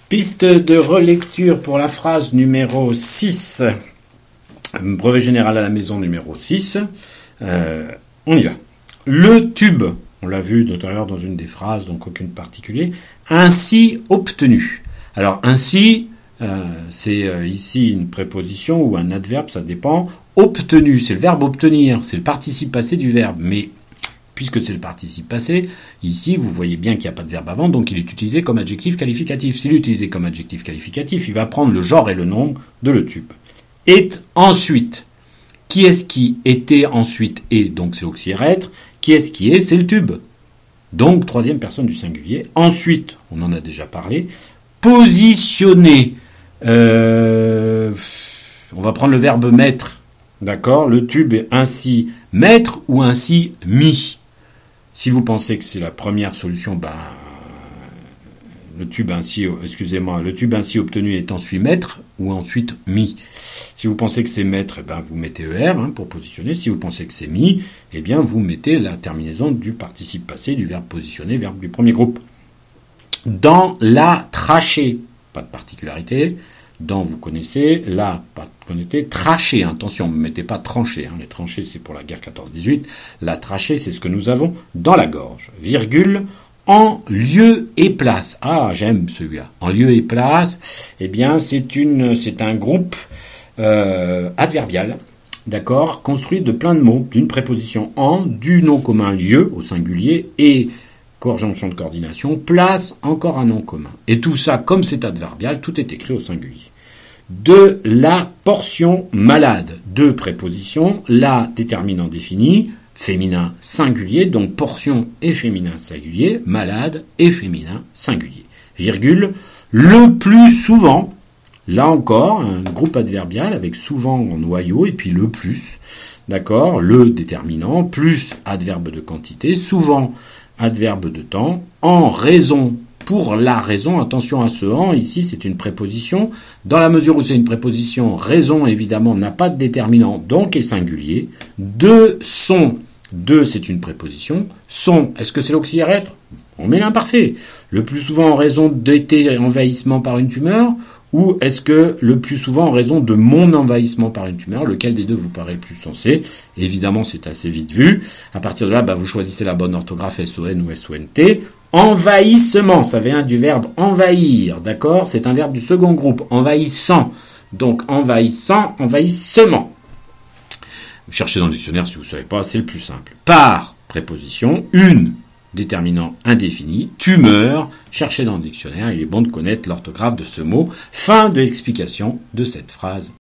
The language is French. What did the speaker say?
Piste de relecture pour la phrase numéro 6. Brevet général à la maison numéro 6. On y va. Le tube, on l'a vu tout à l'heure dans une des phrases, donc aucune particulier, ainsi obtenu. Alors ainsi, c'est ici une préposition ou un adverbe, ça dépend. Obtenu, c'est le verbe obtenir, c'est le participe passé du verbe, mais puisque c'est le participe passé, ici, vous voyez bien qu'il n'y a pas de verbe avant, donc il est utilisé comme adjectif qualificatif. S'il est utilisé comme adjectif qualificatif, il va prendre le genre et le nombre de le tube. Est ensuite. Qui est-ce qui était ensuite est, donc c'est auxiliaire être. Qui est-ce qui est, c'est le tube. Donc, troisième personne du singulier. Ensuite, on en a déjà parlé. Positionner. On va prendre le verbe mettre. D'accord? Le tube est ainsi mettre ou ainsi mis. Si vous pensez que c'est la première solution, le tube ainsi obtenu est ensuite mettre ou ensuite mis. Si vous pensez que c'est mettre, vous mettez ER pour positionner. Si vous pensez que c'est mis, vous mettez la terminaison du participe passé du verbe positionner, verbe du premier groupe. Dans la trachée, pas de particularité. Dans, vous connaissez, là, pas de connaissez, trachée, attention, ne mettez pas tranchée, les tranchées c'est pour la guerre 14-18, la trachée c'est ce que nous avons dans la gorge, virgule, en lieu et place. Ah, j'aime celui-là. En lieu et place, c'est un groupe adverbial, d'accord, construit de plein de mots, d'une préposition en, du nom commun lieu, au singulier, et conjonction de coordination, place, encore un nom commun. Et tout ça, comme c'est adverbial, tout est écrit au singulier. De la portion malade, deux prépositions, la déterminant défini, féminin singulier, donc portion et féminin singulier, malade et féminin singulier. Virgule, le plus souvent, là encore, un groupe adverbial avec souvent en noyau, et puis le plus, d'accord, le déterminant, plus adverbe de quantité, souvent adverbe de temps, en raison, pour la raison, attention à ce en, ici c'est une préposition, dans la mesure où c'est une préposition, raison évidemment n'a pas de déterminant, donc est singulier, de son, de c'est une préposition, son, est-ce que c'est l'auxiliaire être? On met l'imparfait, le plus souvent en raison d'été envahissement par une tumeur, ou est-ce que le plus souvent en raison de mon envahissement par une tumeur, lequel des deux vous paraît le plus sensé? Évidemment, c'est assez vite vu. À partir de là, vous choisissez la bonne orthographe SON ou SONT. Envahissement, ça vient du verbe envahir, d'accord? C'est un verbe du second groupe, envahissant. Donc, envahissant, envahissement. Vous cherchez dans le dictionnaire si vous ne savez pas, c'est le plus simple. Par préposition, une, déterminant indéfini, tumeur, cherchez dans le dictionnaire, il est bon de connaître l'orthographe de ce mot. Fin de l'explication de cette phrase.